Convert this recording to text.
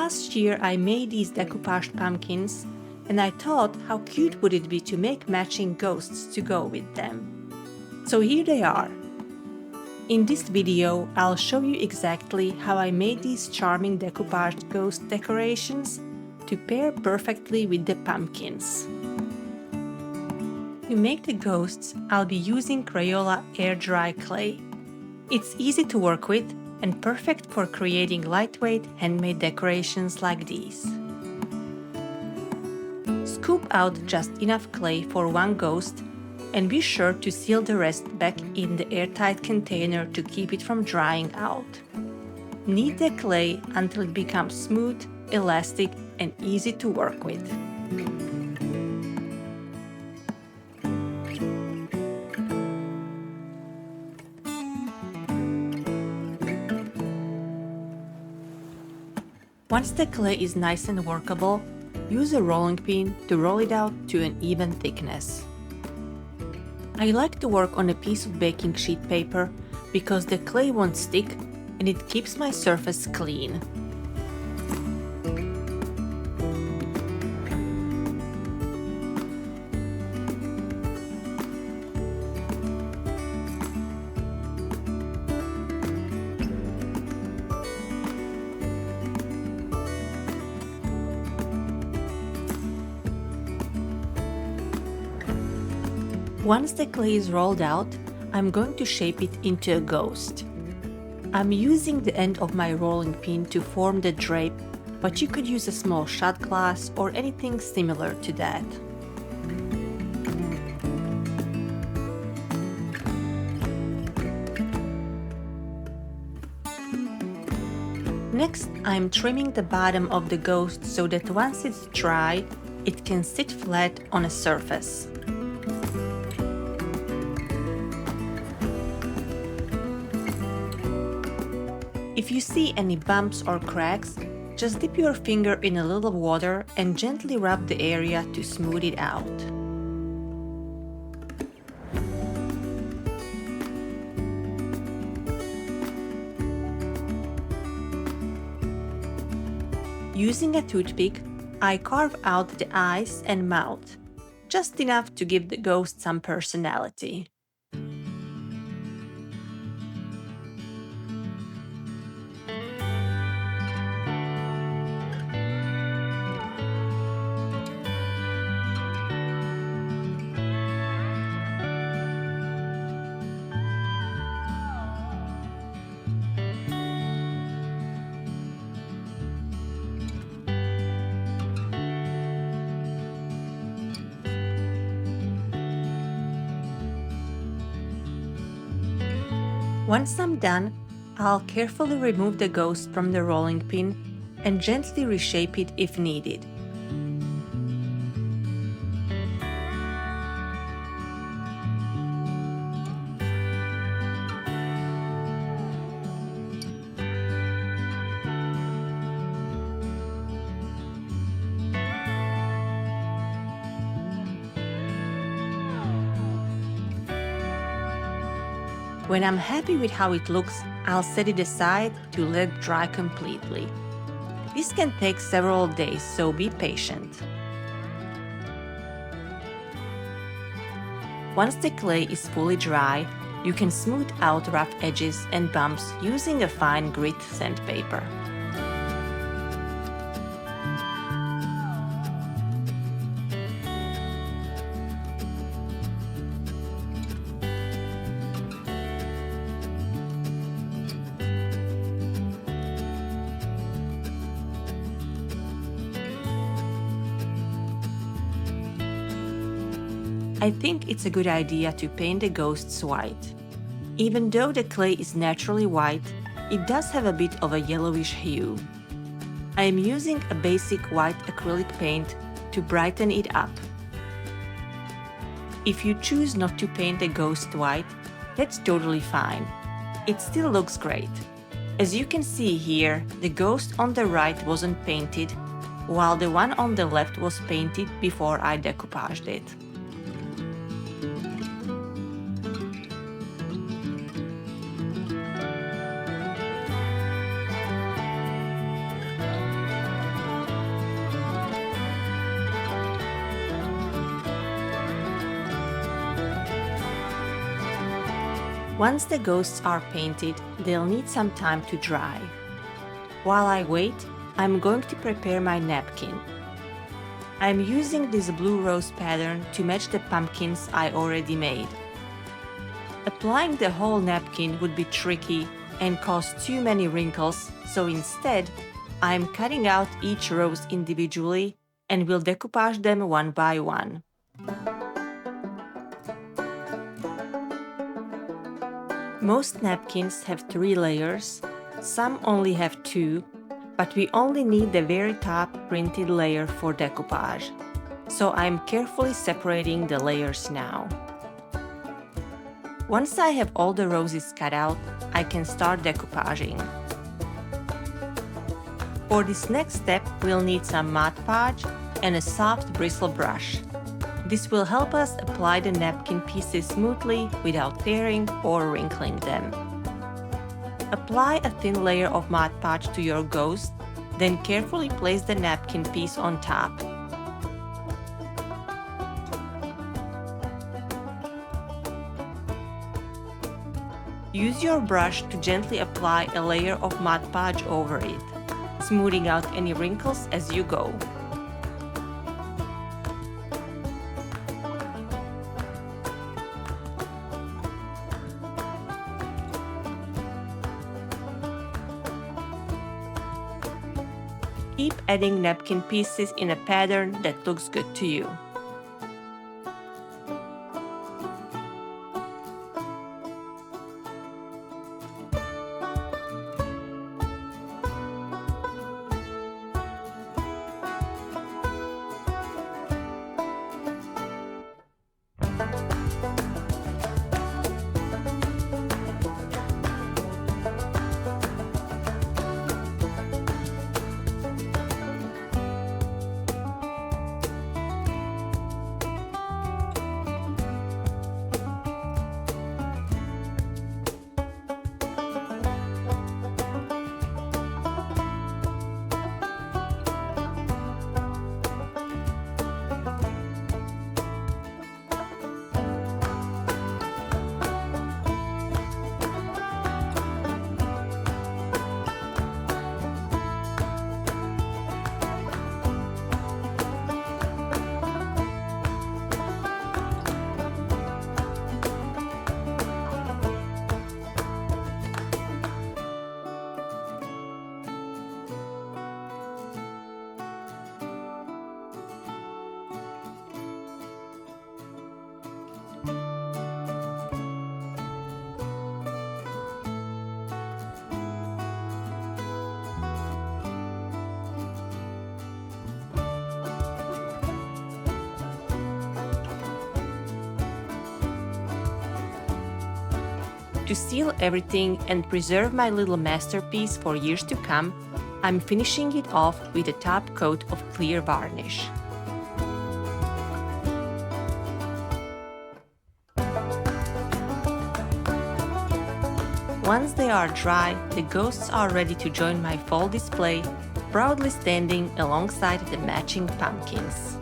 Last year I made these decoupaged pumpkins, and I thought how cute would it be to make matching ghosts to go with them. So here they are. In this video, I'll show you exactly how I made these charming decoupaged ghost decorations to pair perfectly with the pumpkins. To make the ghosts, I'll be using Crayola air dry clay. It's easy to work with and perfect for creating lightweight handmade decorations like these. Scoop out just enough clay for one ghost and be sure to seal the rest back in the airtight container to keep it from drying out. Knead the clay until it becomes smooth, elastic, and easy to work with. Once the clay is nice and workable, use a rolling pin to roll it out to an even thickness. I like to work on a piece of baking sheet paper because the clay won't stick and it keeps my surface clean. Once the clay is rolled out, I'm going to shape it into a ghost. I'm using the end of my rolling pin to form the drape, but you could use a small shot glass or anything similar to that. Next, I'm trimming the bottom of the ghost so that once it's dry, it can sit flat on a surface. If you see any bumps or cracks, just dip your finger in a little water and gently rub the area to smooth it out. Using a toothpick, I carve out the eyes and mouth, just enough to give the ghost some personality. Once I'm done, I'll carefully remove the ghost from the rolling pin and gently reshape it if needed. When I'm happy with how it looks, I'll set it aside to let it dry completely. This can take several days, so be patient. Once the clay is fully dry, you can smooth out rough edges and bumps using a fine grit sandpaper. I think it's a good idea to paint the ghosts white. Even though the clay is naturally white, it does have a bit of a yellowish hue. I am using a basic white acrylic paint to brighten it up. If you choose not to paint the ghost white, that's totally fine. It still looks great. As you can see here, the ghost on the right wasn't painted, while the one on the left was painted before I decoupaged it. Once the ghosts are painted, they'll need some time to dry. While I wait, I'm going to prepare my napkin. I'm using this blue rose pattern to match the pumpkins I already made. Applying the whole napkin would be tricky and cause too many wrinkles, so instead, I'm cutting out each rose individually and will decoupage them one by one. Most napkins have 3 layers, some only have 2, but we only need the very top printed layer for decoupage, so I'm carefully separating the layers now. Once I have all the roses cut out, I can start decoupaging. For this next step, we'll need some Mod Podge and a soft bristle brush. This will help us apply the napkin pieces smoothly without tearing or wrinkling them. Apply a thin layer of Mod Podge to your ghost, then carefully place the napkin piece on top. Use your brush to gently apply a layer of Mod Podge over it, smoothing out any wrinkles as you go. Keep adding napkin pieces in a pattern that looks good to you. To seal everything and preserve my little masterpiece for years to come, I'm finishing it off with a top coat of clear varnish. Once they are dry, the ghosts are ready to join my fall display, proudly standing alongside the matching pumpkins.